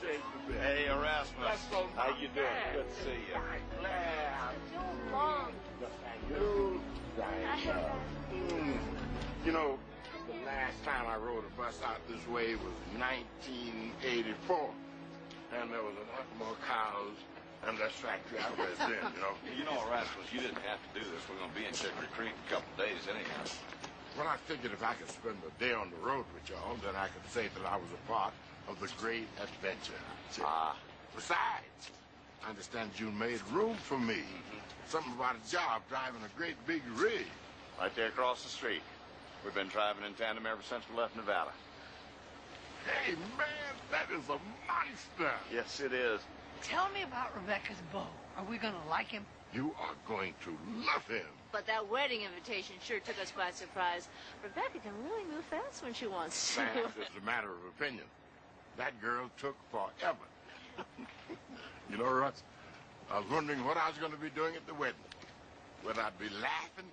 changed a bit. Hey, Erasmus. Let's go. How you doing? Good to see you. Too long. You know, the last time I rode a bus out this way was 1984. And there was a lot more cows and less factory outlets then, you know. You know, Erasmus, you didn't have to do this. We're going to be in Chicory Creek in a couple of days anyhow. Well, I figured if I could spend a day on the road with y'all, then I could say that I was a part of the great adventure. Besides, I understand you made room for me. Something about a job driving a great big rig. Right there across the street. We've been driving in tandem ever since we left Nevada. Hey, man, that is a monster. Yes, it is. Tell me about Rebecca's beau. Are we going to like him? You are going to love him. But that wedding invitation sure took us by surprise. Rebecca can really move fast when she wants to. Fast is a matter of opinion. That girl took forever. You know, Russ, I was wondering what I was going to be doing at the wedding. Whether I'd be laughing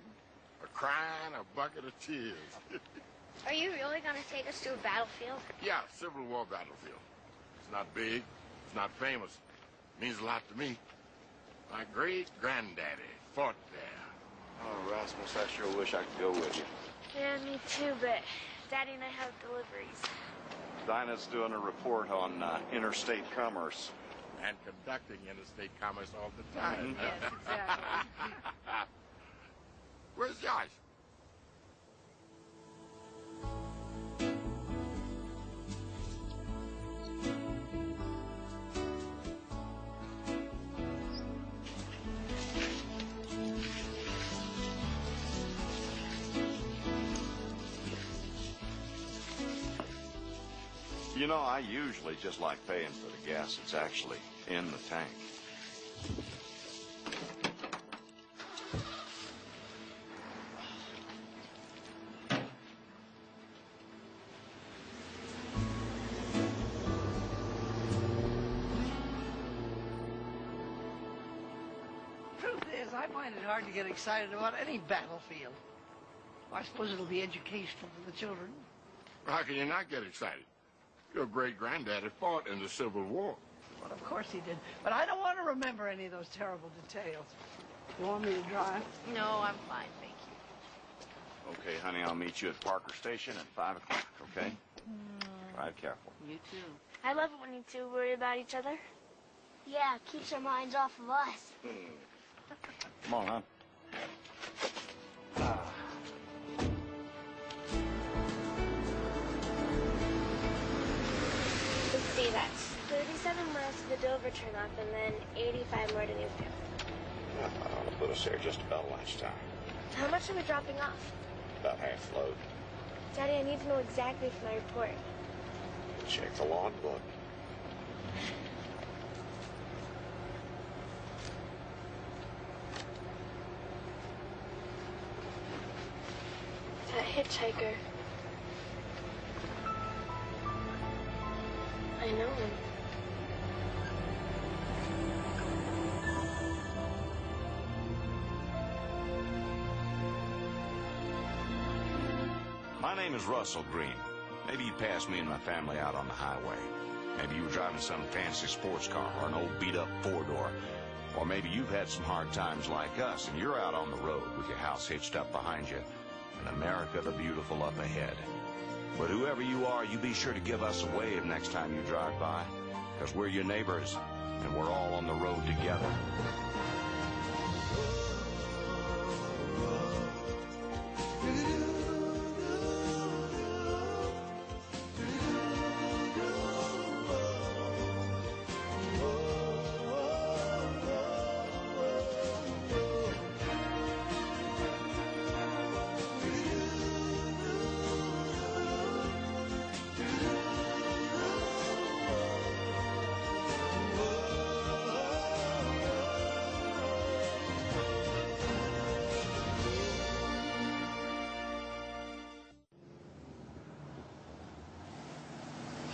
or crying or a bucket of tears. Are you really going to take us to a battlefield? Yeah, Civil War battlefield. It's not big. It's not famous. It means a lot to me. My great-granddaddy fought there. Oh, Erasmus, I sure wish I could go with you. Yeah, me too, but Daddy and I have deliveries. Dinah's doing a report on interstate commerce. And conducting interstate commerce all the time. Yes, exactly. Where's Josh? You know, I usually just like paying for the gas that's actually in the tank. Truth is, I find it hard to get excited about any battlefield. I suppose it'll be educational for the children. How can you not get excited? Your great-granddaddy fought in the Civil War. Well, of course he did. But I don't want to remember any of those terrible details. You want me to drive? No, I'm fine, thank you. Okay, honey, I'll meet you at Parker Station at 5 o'clock, okay? Drive careful. You too. I love it when you two worry about each other. Yeah, keeps our minds off of us. Come on, hon. Let's see, that's 37 miles to the Dover turnoff and then 85 more to Newfield. Yeah, I ought to put us there just about lunchtime. How much are we dropping off? About half load. Daddy, I need to know exactly for my report. Check the logbook. That hitchhiker. I know him. My name is Russell Green. Maybe you passed me and my family out on the highway. Maybe you were driving some fancy sports car or an old beat-up four-door. Or maybe you've had some hard times like us and you're out on the road with your house hitched up behind you and America the Beautiful up ahead. But whoever you are, you be sure to give us a wave next time you drive by, because we're your neighbors and we're all on the road together.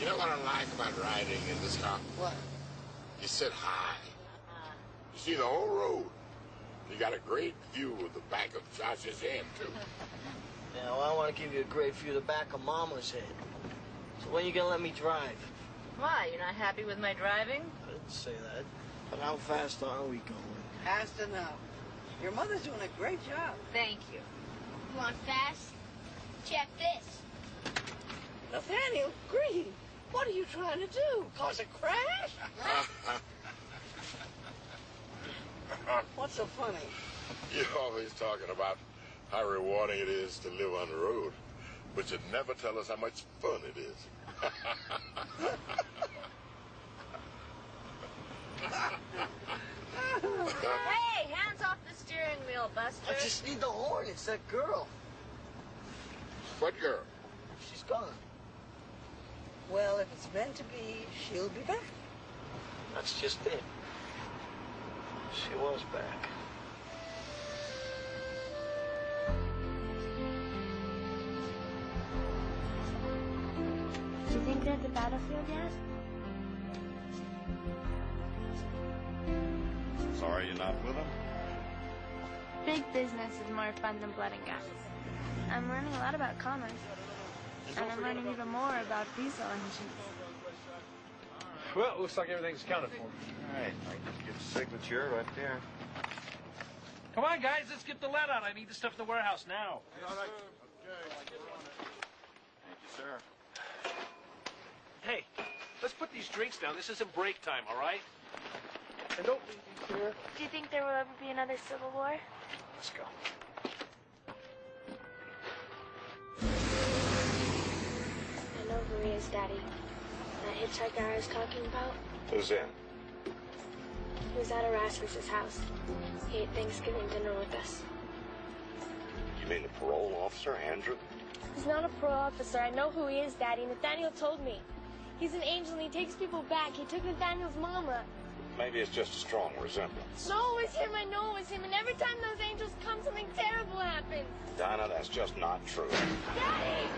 You know what I like about riding in this car? What? You sit high. You see the whole road. You got a great view of the back of Josh's head, too. Yeah, well, I want to give you a great view of the back of Mama's head. So when you gonna let me drive? Why? You're not happy with my driving? I didn't say that. But how fast are we going? Fast enough. Your mother's doing a great job. Thank you. You want fast? Check this. Nathaniel Green, what are you trying to do? Cause a crash? What's so funny? You're always talking about how rewarding it is to live on the road, but you never tell us how much fun it is. Hey, hands off the steering wheel, Buster. I just need the horn. It's that girl. What girl? She's gone. Well, if it's meant to be, she'll be back. That's just it. She was back. Do you think they're at the battlefield yet? Sorry you're not with them? Big business is more fun than blood and guts. I'm learning a lot about commerce. And I'm learning even more about diesel engines. Well, looks like everything's accounted for. All right, get the signature right there. Come on, guys, let's get the lead out. I need the stuff in the warehouse now. Thank you, sir. Hey, let's put these drinks down. This isn't break time, all right? And don't leave these here. Do you think there will ever be another civil war? Let's go. I know who he is, Daddy. That hitchhiker I was talking about? Who's in? He was at Erasmus's house. He ate Thanksgiving dinner with us. You mean the parole officer, Andrew? He's not a parole officer. I know who he is, Daddy. Nathaniel told me. He's an angel and he takes people back. He took Nathaniel's mama. Maybe it's just a strong resemblance. No, it was him. I know it was him. And every time those angels come, something terrible happens. Dinah, that's just not true. Daddy!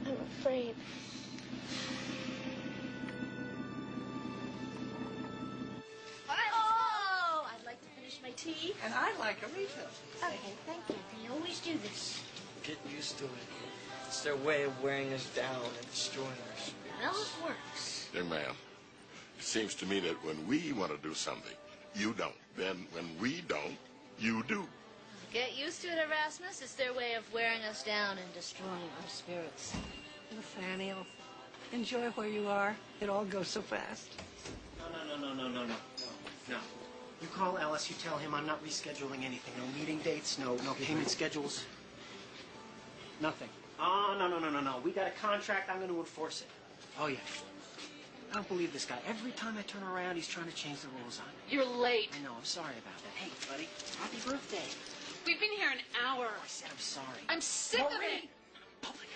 I'm afraid. Oh, I'd like to finish my tea. And I'd like a refill. Okay, thank you. We always do this. Get used to it. It's their way of wearing us down and destroying our spirits. Well, it works. Young man, it seems to me that when we want to do something, you don't. Then when we don't, you do. Get used to it, Erasmus. It's their way of wearing us down and destroying our spirits. Nathaniel, enjoy where you are. It all goes so fast. No. You call Ellis, you tell him I'm not rescheduling anything. No meeting dates, no payment schedules. Nothing. Oh, no. We got a contract, I'm going to enforce it. Oh, yeah. I don't believe this guy. Every time I turn around, he's trying to change the rules on me. You're late. I know, I'm sorry about that. Hey, buddy, happy birthday. We've been here an hour. I said I'm sorry. I'm sick of it. Public.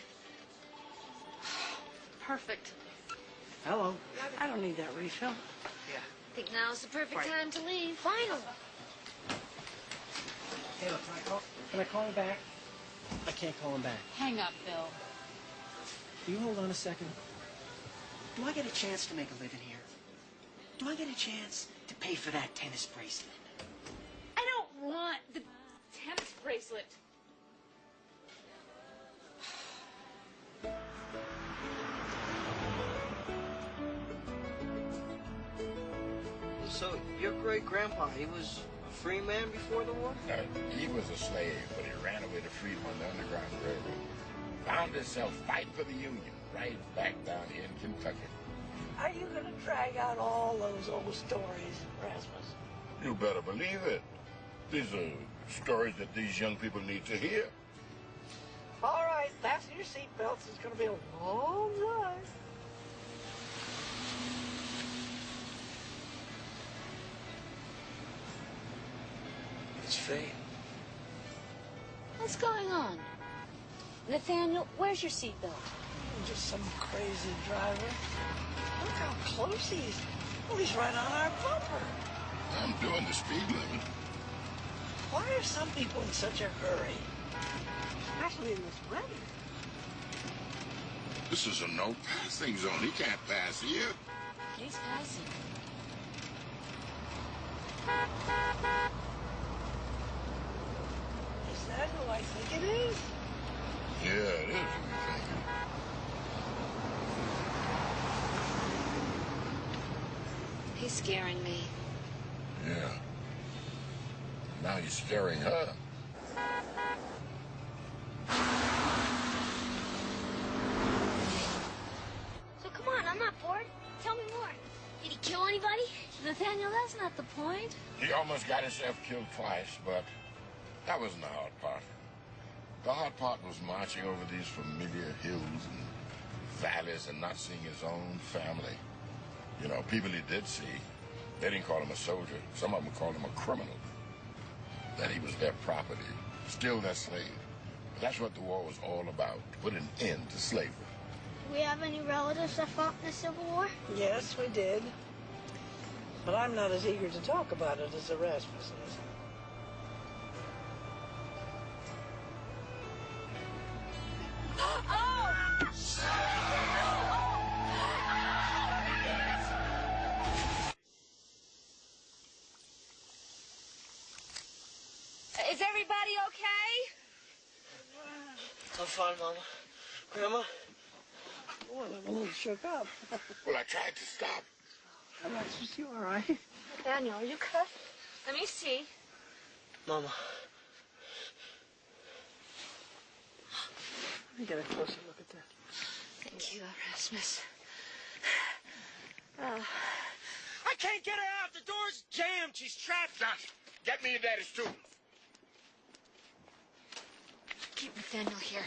Perfect. Hello. I don't need that refill. Yeah. I think now's the perfect Right. time to leave. Finally. Hey, look, can I call him back? I can't call him back. Hang up, Bill. Will you hold on a second? Do I get a chance to make a living here? Do I get a chance to pay for that tennis bracelet? I don't want the tennis bracelet. So, your great-grandpa, he was a free man before the war? He was a slave, but he ran away to freedom on the Underground Railroad. Found himself fighting for the Union right back down here in Kentucky. Are you going to drag out all those old stories, Rasmus? You better believe it. These are stories that these young people need to hear. All right, fasten your seatbelts. It's going to be a long ride. It's fate. What's going on? Nathaniel, where's your seatbelt? Just some crazy driver. Look how close he is. Well, he's right on our bumper. I'm doing the speed limit. Why are some people in such a hurry? especially in this weather. This is a no passing zone. He can't pass here. He's passing. Is that who I think it is? Yeah, it is who you think. He's scaring me. Yeah. Now you're scaring her. So come on, I'm not bored. Tell me more. Did he kill anybody? Nathaniel, that's not the point. He almost got himself killed twice, but that wasn't the hard part. The hard part was marching over these familiar hills and valleys and not seeing his own family. You know, people he did see, they didn't call him a soldier. Some of them called him a criminal. That he was their property, still their slave. But that's what the war was all about, to put an end to slavery. Do we have any relatives that fought in the Civil War? Yes, we did. But I'm not as eager to talk about it as Erasmus is. Is everybody okay? I'm fine, Mama. Grandma? Boy, I'm a little shook up. Well, I tried to stop. Alexis, you all right? Nathaniel, are you cut? Let me see. Mama. Let me get a closer look at that. Thank you, Erasmus. I can't get her out. The door's jammed. She's trapped. Josh, get me your daddy's too. Keep Nathaniel here.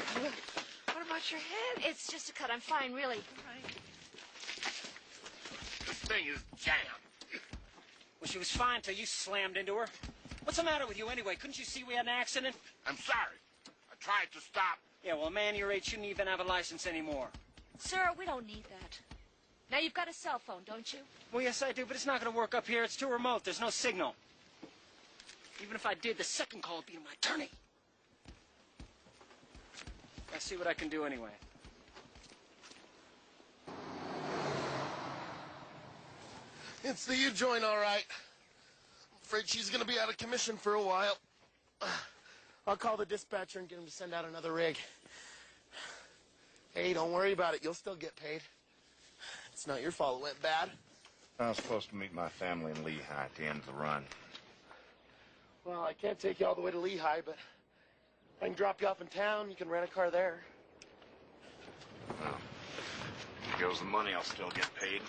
What about your head? It's just a cut. I'm fine, really. This thing is jammed. Well, she was fine till you slammed into her. What's the matter with you anyway? Couldn't you see we had an accident? I'm sorry. I tried to stop. Yeah, well, a man your age shouldn't even have a license anymore. Sir, we don't need that. Now, you've got a cell phone, don't you? Well, yes, I do, but it's not going to work up here. It's too remote. There's no signal. Even if I did, the second call would be to my attorney. I'll see what I can do anyway. It's the U-joint, all right. Afraid she's gonna be out of commission for a while. I'll call the dispatcher and get him to send out another rig. Hey, don't worry about it. You'll still get paid. It's not your fault it went bad. I was supposed to meet my family in Lehigh at the end of the run. Well, I can't take you all the way to Lehigh, but I can drop you off in town. You can rent a car there. Well, here goes the money. I'll still get paid.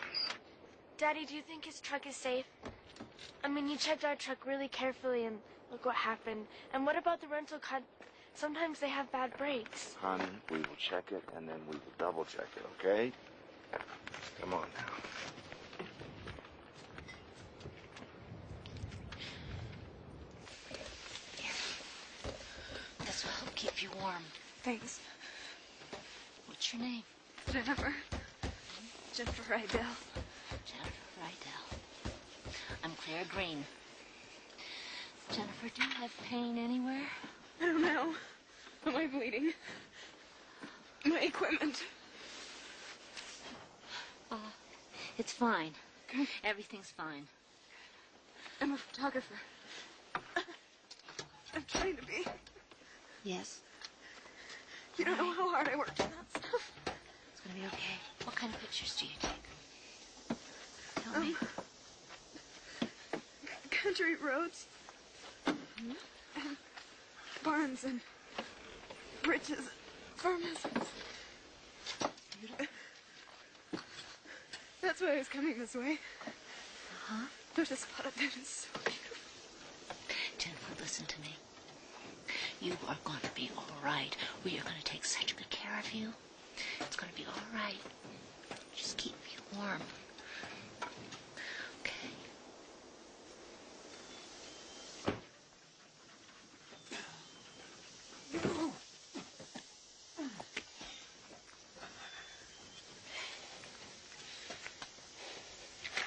Daddy, do you think his truck is safe? I mean, you checked our truck really carefully, and look what happened. And what about the rental car? Sometimes they have bad brakes. Honey, we will check it, and then we will double check it, okay? Come on now. This will help keep you warm. Thanks. What's your name? Jennifer. Jennifer Rydell. Jennifer Rydell. I'm Claire Green. Jennifer, do you have pain anywhere? I don't know. Am I bleeding? My equipment. It's fine. Everything's fine. I'm a photographer. I'm trying to be. Yes? You don't know how hard I worked on that stuff. It's gonna be okay. What kind of pictures do you take? Tell me. Country roads. And barns and bridges and farmhouses. That's why I was coming this way. Uh-huh. There's a spot up there that's so beautiful. Jennifer, listen to me. You are going to be all right. We are going to take such good care of you. It's going to be all right. Just keep you warm. Okay?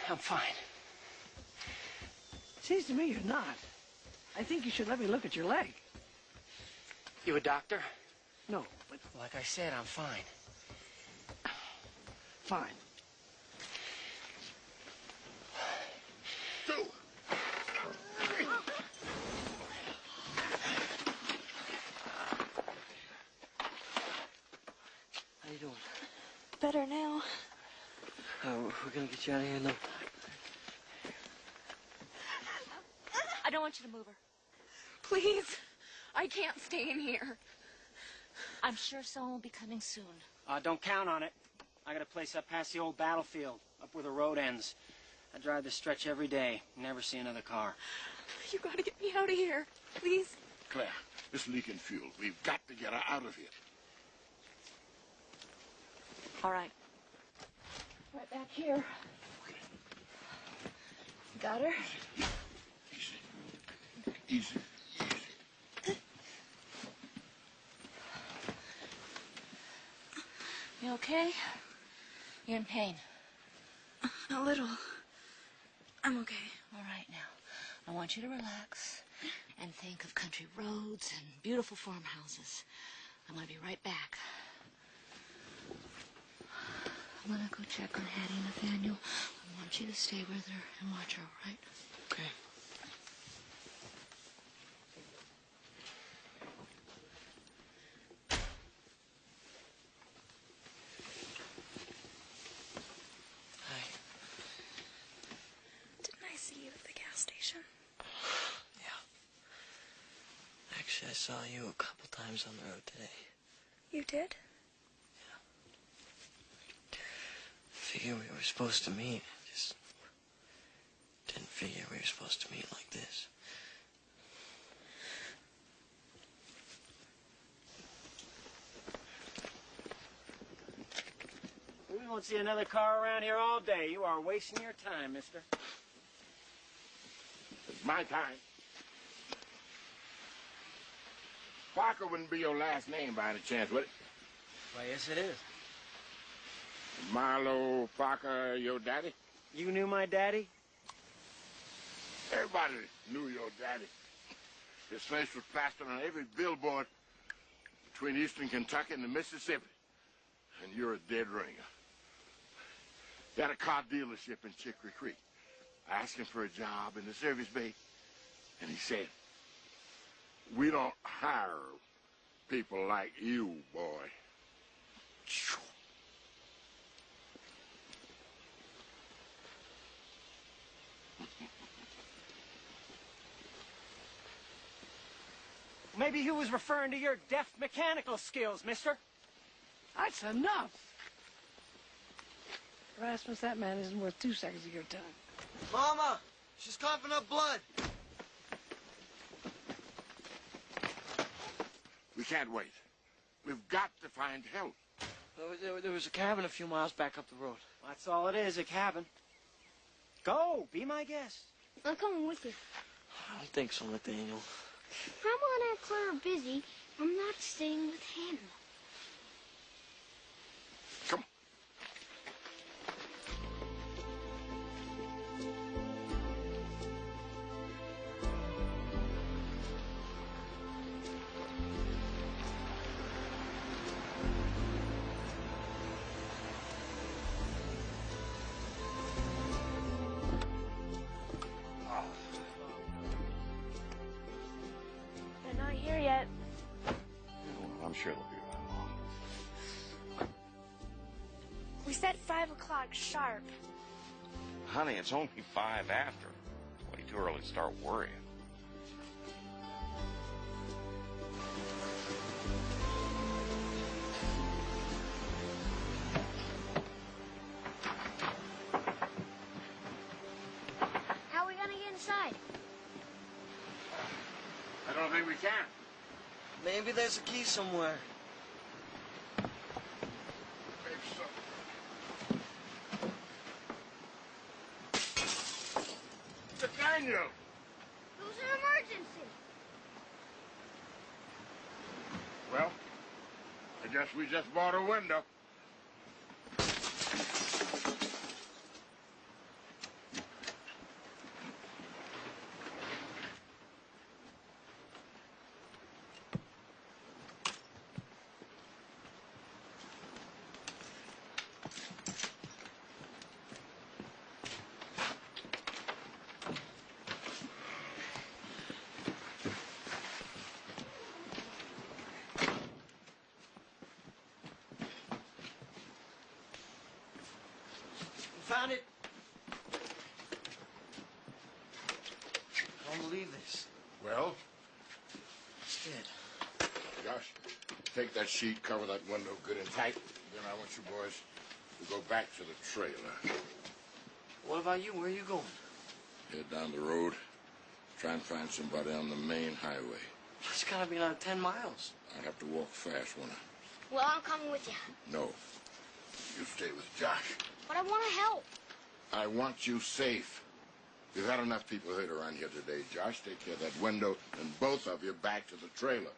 I'm fine. Seems to me you're not. I think you should let me look at your leg. You a doctor? No, but like I said, I'm fine. Fine. Two. How you doing? Better now. We're gonna get you out of here in no time. I don't want you to move her. Please. I can't stay in here. I'm sure someone will be coming soon. Don't count on it. I got a place up past the old battlefield, up where the road ends. I drive this stretch every day. Never see another car. You gotta get me out of here. Please. Claire, this leaking fuel. We've got to get her out of here. All right. Right back here. Got her? Easy. Easy. You okay? You're in pain. A little. I'm okay. All right, now. I want you to relax and think of country roads and beautiful farmhouses. I'm going to be right back. I'm going to go check on Hattie and Nathaniel. I want you to stay with her and watch her, all right? Okay. Hi. Didn't I see you at the gas station? Yeah. Actually, I saw you a couple times on the road today. You did? Figure we were supposed to meet. Just didn't figure we were supposed to meet like this. We won't see another car around here all day. You are wasting your time, mister. It's my time. Parker wouldn't be your last name by any chance, would it? Why, yes, it is. Marlo Parker, your daddy? You knew my daddy? Everybody knew your daddy. His face was plastered on every billboard between eastern Kentucky and the Mississippi. And you're a dead ringer. He had a car dealership in Chicory Creek. I asked him for a job in the service bay, and he said, "We don't hire people like you, boy." Maybe he was referring to your deft mechanical skills, mister. That's enough. Rasmus, that man isn't worth 2 seconds of your time. Mama! She's coughing up blood. We can't wait. We've got to find help. There was a cabin a few miles back up the road. That's all it is, a cabin. Go, be my guest. I'm coming with you. I don't think so, Nathaniel. I'm gonna have Claire busy. I'm not staying with him. Come on. They're not here yet. I'm sure they'll be right along. We said 5 o'clock sharp. Honey, it's only 5 after. Way too early to start worrying. How are we gonna get inside? I don't think we can. Maybe there's a key somewhere. Maybe so. Nathaniel! It was an emergency. Well, I guess we just bought a window. believe this. Well, It's dead. Josh, take that sheet, cover that window good and tight. Then I want you boys to go back to the trailer. What about you? Where are you going? Head down the road. Try and find somebody on the main highway. It's gotta be another 10 miles. I have to walk fast, won't I? Well, I'm coming with you. No. You stay with Josh. But I want to help. I want you safe. We've had enough people hurt around here today. Josh, take care of that window, and both of you back to the trailer.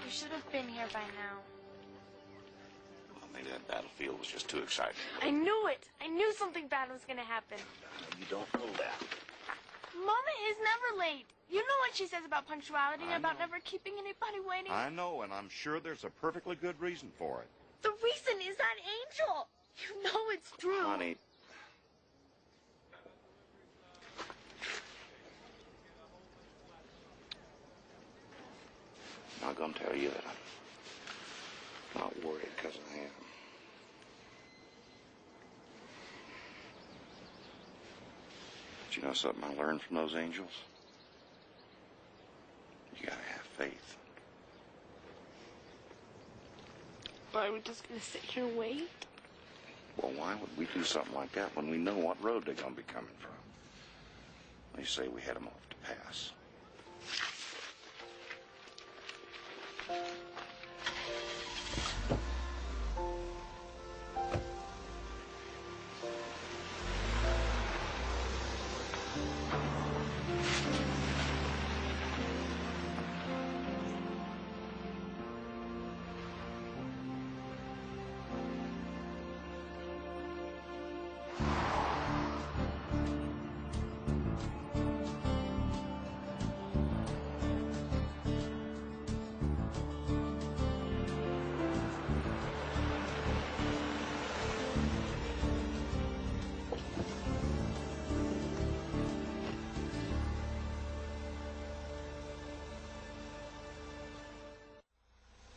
You should have been here by now. Well, maybe that battlefield was just too exciting. I knew it. I knew something bad was going to happen. You don't know that. Mama is never late. You know what she says about punctuality, I about know. never keeping anybody waiting. I know, and I'm sure there's a perfectly good reason for it. The reason is that Angel. You know it's true. Honey. I'm not going to tell you that I'm not worried, because I am. But you know something I learned from those angels? You gotta have faith. Are we just going to sit here and wait? Well, why would we do something like that when we know what road they're going to be coming from? They say we head them off to pass.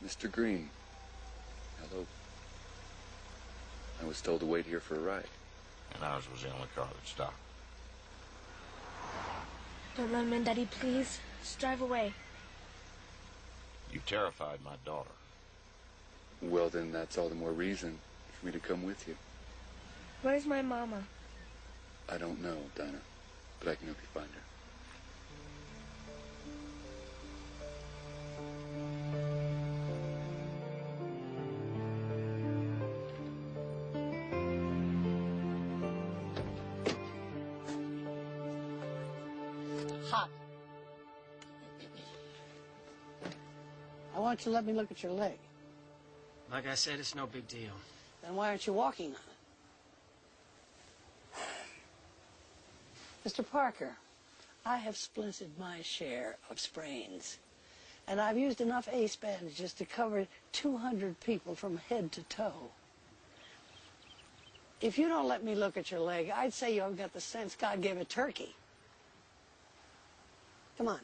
Mr. Green. Hello. I was told to wait here for a ride. And ours was the only car that stopped. Don't let him in, Daddy, please. Just drive away. You terrified my daughter. Well, then that's all the more reason for me to come with you. Where's my mama? I don't know, Dinah, but I can help you find her. Hot. I want you to let me look at your leg. Like I said, it's no big deal. Then why aren't you walking on it? Mr. Parker, I have splintered my share of sprains. And I've used enough ace bandages to cover 200 people from head to toe. If you don't let me look at your leg, I'd say you haven't got the sense God gave a turkey. Come on.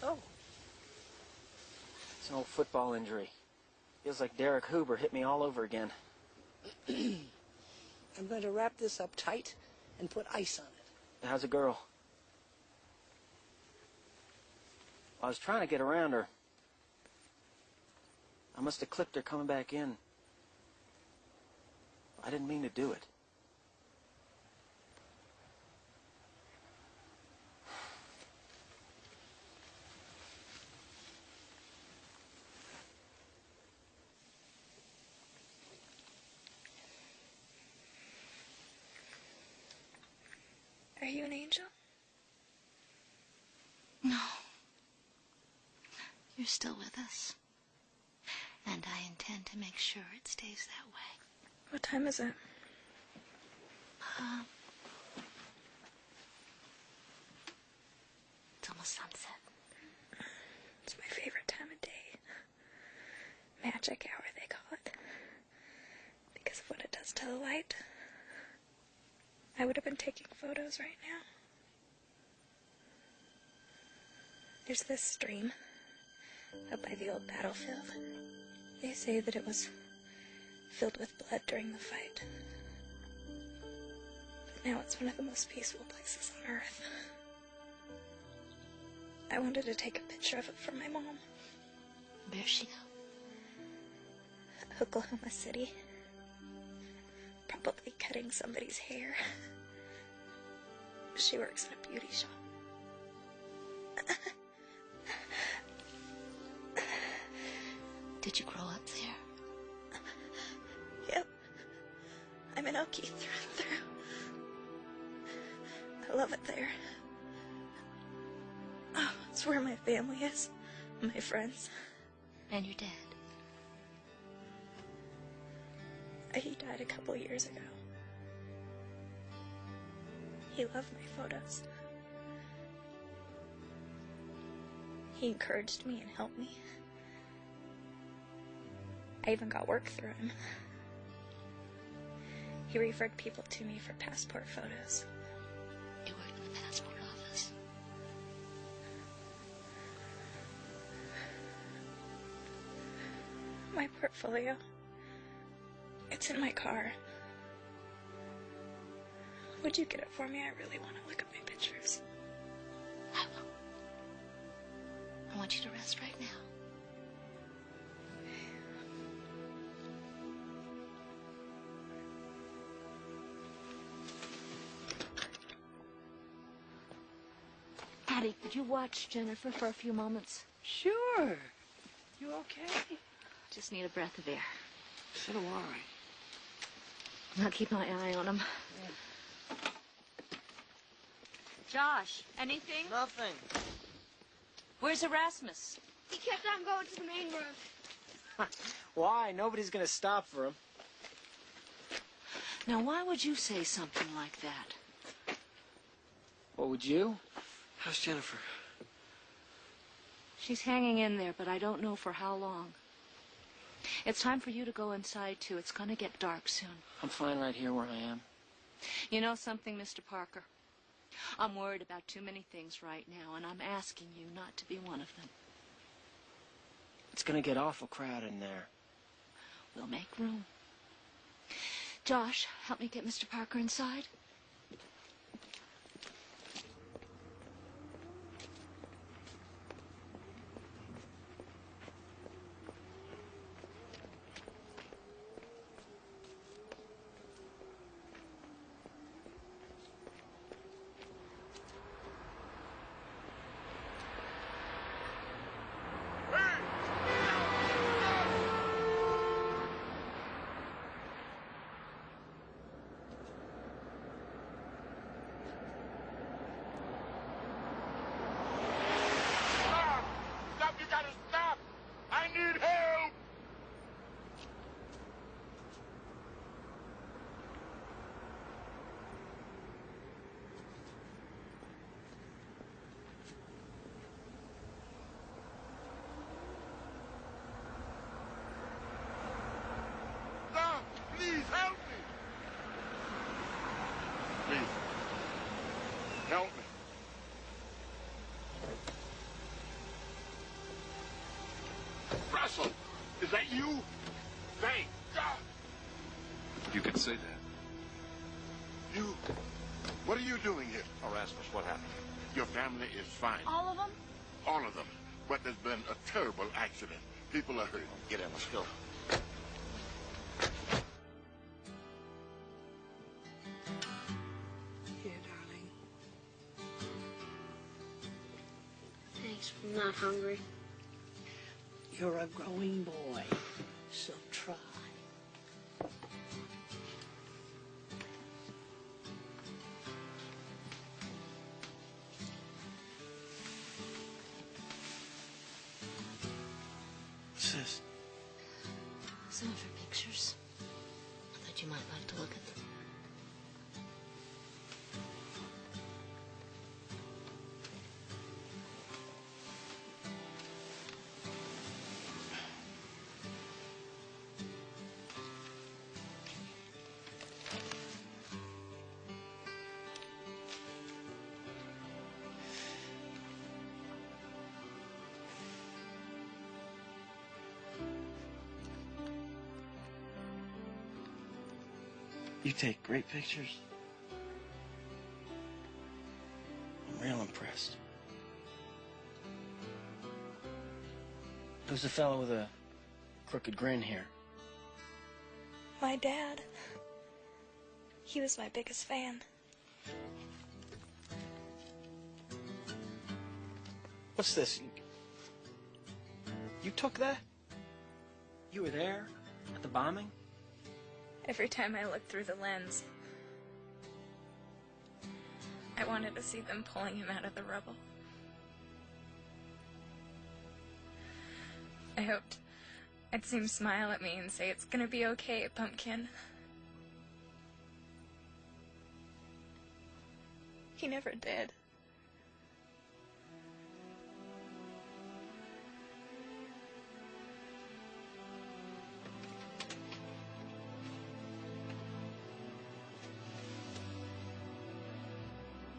Oh. It's an old football injury. Feels like Derek Hoover hit me all over again. I'm going to wrap this up tight and put ice on it. How's the girl? I was trying to get around her. I must have clipped her coming back in. I didn't mean to do it. Are you an angel? No. You're still with us. And I intend to make sure it stays that way. What time is it? It's almost sunset. It's my favorite time of day. Magic hour, they call it. Because of what it does to the light. I would have been taking photos right now. There's this stream up by the old battlefield. They say that it was filled with blood during the fight. But now it's one of the most peaceful places on Earth. I wanted to take a picture of it for my mom. Where's she now? Oklahoma City. Probably cutting somebody's hair. She works in a beauty shop. Did you grow up there? Yep. I'm an Okie through and through. I love it there. Oh, it's where my family is. My friends. And your dad? He died a couple years ago. He loved my photos. He encouraged me and helped me. I even got work through him. He referred people to me for passport photos. You worked in the passport office? My portfolio. It's in my car. Would you get it for me? I really want to look at my pictures. I will. I want you to rest right now. Patty, could you watch Jennifer for a few moments? Sure. You okay? Just need a breath of air. So do I. I'll keep my eye on him. Josh, anything? Nothing. Where's Erasmus? He kept on going to the main road. Why? Nobody's gonna stop for him. Now, why would you say something like that? What would you? How's Jennifer? She's hanging in there, but I don't know for how long. It's time for you to go inside, too. It's gonna get dark soon. I'm fine right here where I am. You know something, Mr. Parker? I'm worried about too many things right now, and I'm asking you not to be one of them. It's gonna get awful crowded in there. We'll make room. Josh, help me get Mr. Parker inside. Please help me. Please. Help me. Russell, is that you? Thank God. You could say that. You? What are you doing here? Erasmus, what happened? Your family is fine. All of them? All of them. But there's been a terrible accident. People are hurt. Get in, let's go. Here, darling. Thanks, I'm not hungry. You're a growing boy, so try. What's this? Some of her pictures. I thought you might like to look at them. You take great pictures. I'm real impressed. Who's the fellow with a crooked grin here? My dad. He was my biggest fan. What's this? You took that? You were there at the bombing? Every time I looked through the lens, I wanted to see them pulling him out of the rubble. I hoped I'd see him smile at me and say, "It's gonna be okay, Pumpkin." He never did.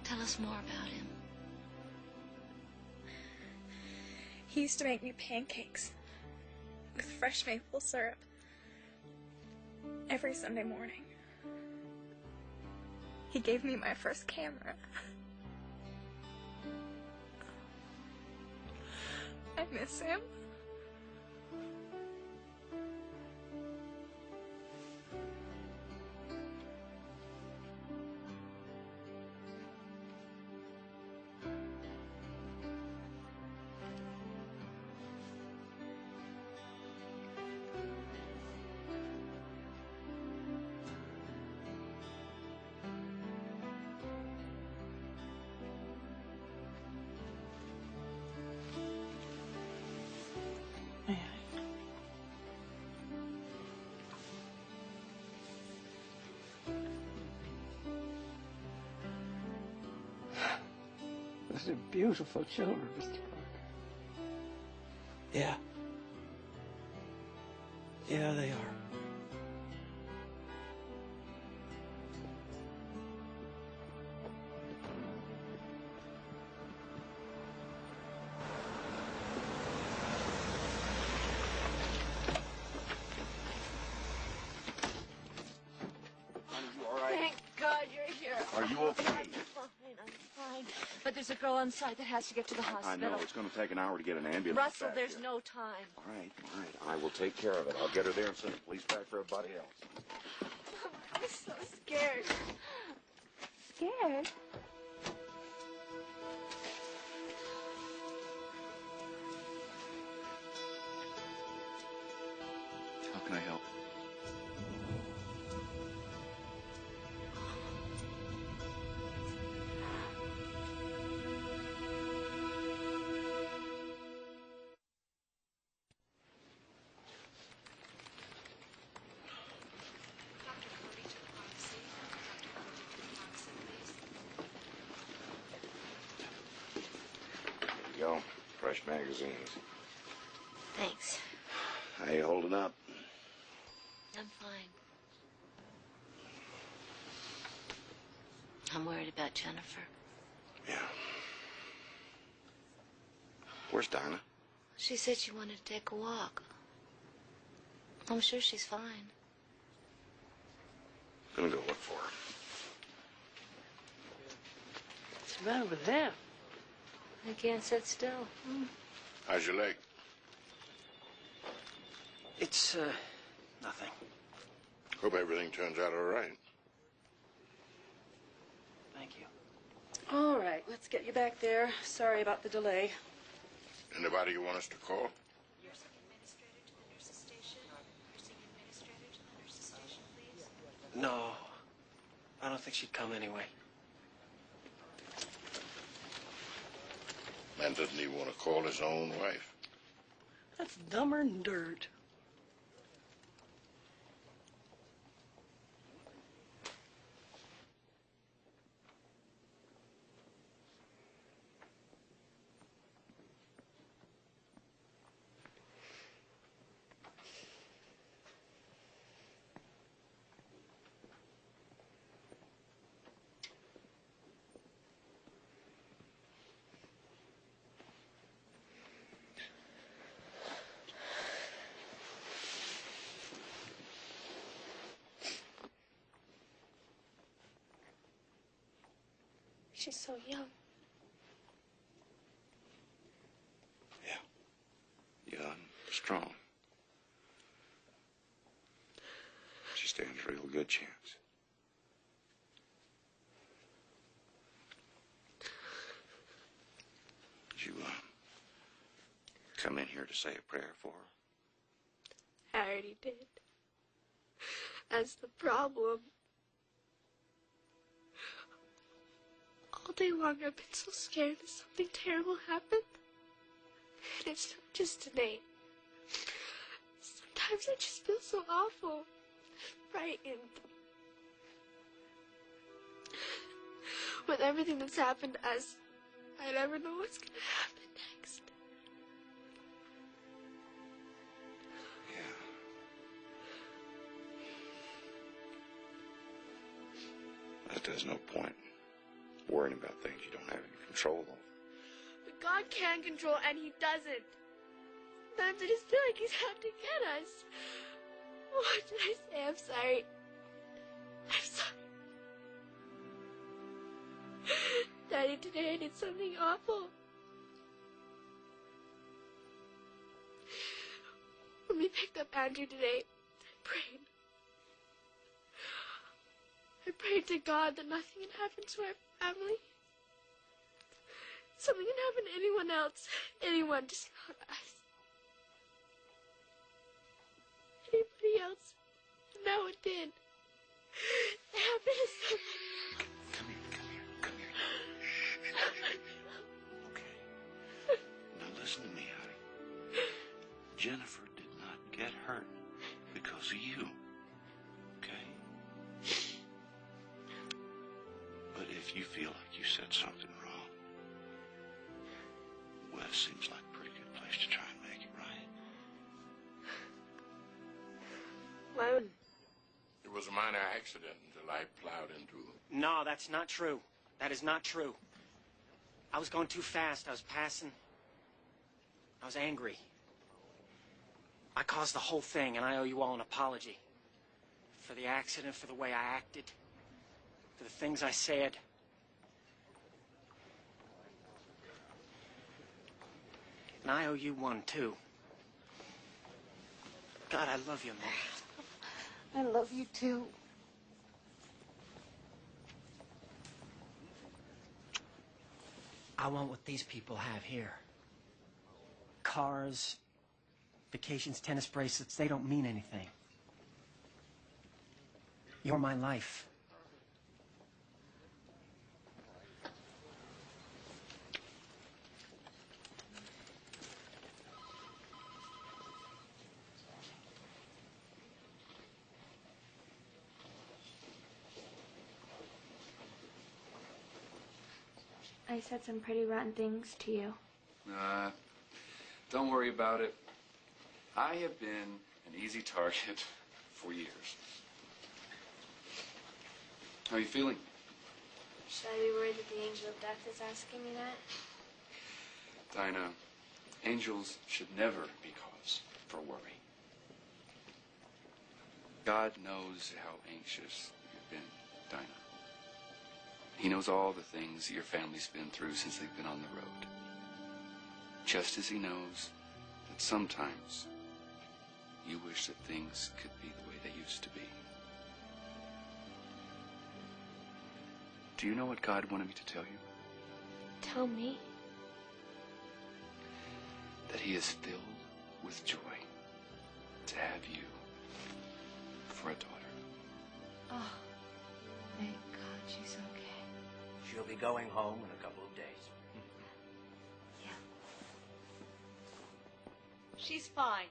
Tell us more about him. He used to make me pancakes with fresh maple syrup every Sunday morning. He gave me my first camera. I miss him. Those are beautiful children, Mr. Parker. Yeah. Yeah, they are. Thank God you're here. Are you okay? I'm fine. But there's a girl inside that has to get to the hospital. I know. It's going to take an hour to get an ambulance. Russell, back there's here. no time. All right. I will take care of it. I'll get her there and send the police back for everybody else. I'm so scared. Scared? How can I help? There you go. Fresh magazines. Thanks. How you holding up? I'm fine. I'm worried about Jennifer. Yeah. Where's Dinah? She said she wanted to take a walk. I'm sure she's fine. Gonna go look for her. What's the matter with them? I can't sit still. How's your leg? It's, nothing. Hope everything turns out all right. Thank you. All right, let's get you back there. Sorry about the delay. Anybody you want us to call? No, I don't think she'd come anyway. Man doesn't even want to call his own wife. That's dumber than dirt. She's so young. Young, strong. She stands a real good chance. Did you, come in here to say a prayer for her? I already did. That's the problem. All day long I've been so scared that something terrible happened. And it's not just today. Sometimes I just feel so awful. Frightened. With everything that's happened to us, I never know what's gonna happen next. There's no point worrying about things you don't have any control over. But God can control, and He doesn't. Sometimes I just feel like He's out to get us. What did I say? I'm sorry. I'm sorry. Daddy, today I did something awful. When we picked up Andrew today, I prayed. I prayed to God that nothing can happen to our family. Something can happen to anyone else. Anyone, just not us. Anybody else. And now it did. It happened to somebody. Come here. Shh. Okay. Now listen to me, honey. Jennifer did not get hurt because of you. Okay? But if you feel like you said something wrong, West seems like a pretty good place to try and make it right. Why would... It was a minor accident until I plowed into him. No, that's not true. That is not true. I was going too fast. I was passing. I was angry. I caused the whole thing, and I owe you all an apology. For the accident, for the way I acted, for the things I said. And I owe you one, too. God, I love you, Mom. I love you too. I want what these people have here. Cars, vacations, tennis bracelets, they don't mean anything. You're my life. I said some pretty rotten things to you. Don't worry about it. I have been an easy target for years. How are you feeling? Should I be worried that the angel of death is asking me that? Dinah, angels should never be cause for worry. God knows how anxious you've been, Dinah. He knows all the things that your family's been through since they've been on the road. Just as he knows that sometimes you wish that things could be the way they used to be. Do you know what God wanted me to tell you? Tell me. That he is filled with joy to have you for a daughter. Oh, thank God she's okay. She'll be going home in a couple of days. Yeah. She's fine.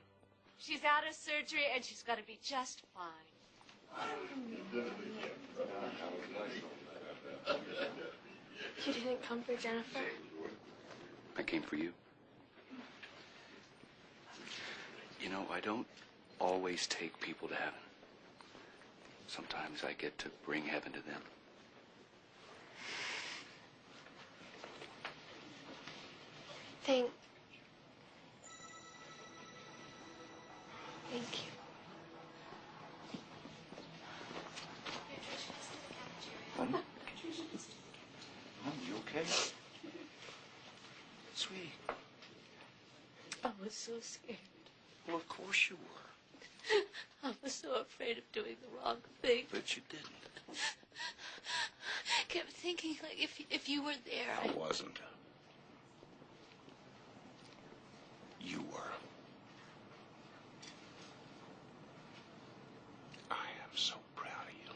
She's out of surgery and she's going to be just fine. You didn't come for Jennifer? I came for you. You know, I don't always take people to heaven. Sometimes I get to bring heaven to them. Thank you. Huh? okay? Sweetie. I was so scared. Well, of course you were. I was so afraid of doing the wrong thing. But you didn't. Kept thinking, like, if you were there, I wasn't. You were. I am so proud of you.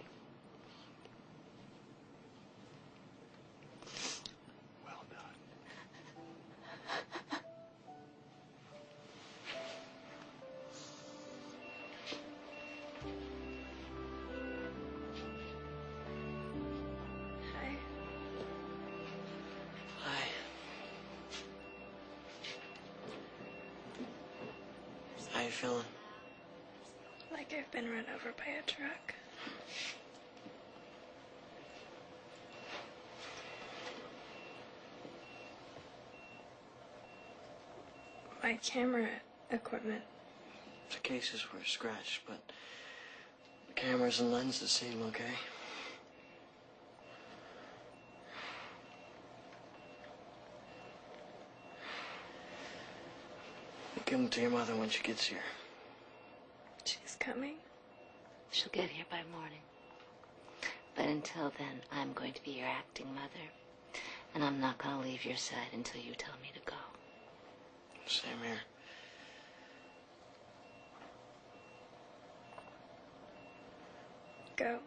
Well done. Hi. Hi. How you feeling? Like I've been run over by a truck. My camera equipment. The cases were scratched, but the cameras and lenses seem okay. We'll give them to your mother when she gets here. She's coming. she'll get here by morning. But until then, I'm going to be your acting mother. And I'm not going to leave your side until you tell me to go. Same here. Go.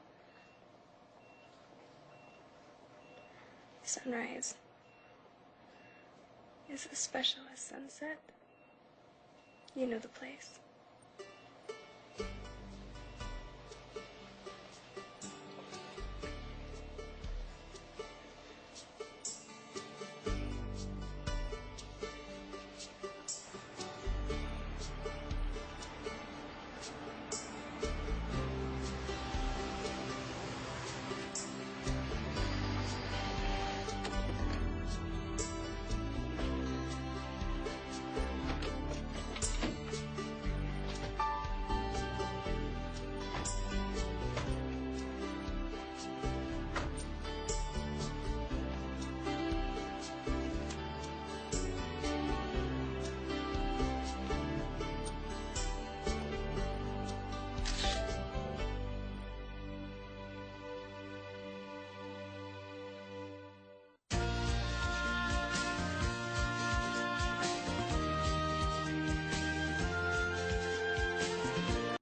Sunrise is as special as sunset. You know the place.